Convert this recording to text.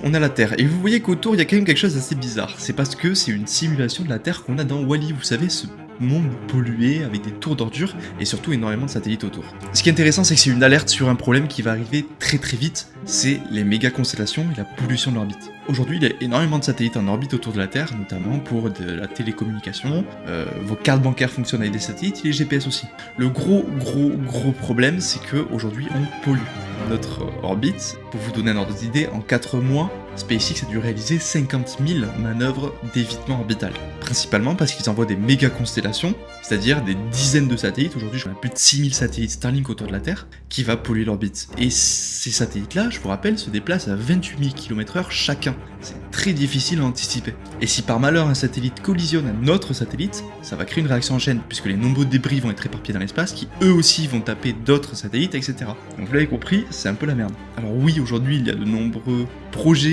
On a la Terre, et vous voyez qu'autour il y a quand même quelque chose d'assez bizarre. C'est parce que c'est une simulation de la Terre qu'on a dans Wall-E, vous savez, ce monde pollué avec des tours d'ordures et surtout énormément de satellites autour. Ce qui est intéressant, c'est que c'est une alerte sur un problème qui va arriver très très vite, c'est les méga constellations et la pollution de l'orbite. Aujourd'hui, il y a énormément de satellites en orbite autour de la Terre, notamment pour de la télécommunication, vos cartes bancaires fonctionnent avec des satellites et les GPS aussi. Le gros problème, c'est qu'aujourd'hui on pollue notre orbite. Pour vous donner un ordre d'idée, en 4 mois, SpaceX a dû réaliser 50 000 manœuvres d'évitement orbital. Principalement parce qu'ils envoient des méga constellations, c'est-à-dire des dizaines de satellites. Aujourd'hui, j'en ai plus de 6000 satellites Starlink autour de la Terre qui va polluer l'orbite. Et ces satellites-là, je vous rappelle, se déplacent à 28 000 km/h chacun. C'est très difficile à anticiper. Et si par malheur un satellite collisionne à un autre satellite, ça va créer une réaction en chaîne, puisque les nombreux débris vont être éparpillés dans l'espace, qui eux aussi vont taper d'autres satellites, etc. Donc vous l'avez compris, c'est un peu la merde. Alors oui, aujourd'hui, il y a de nombreux projets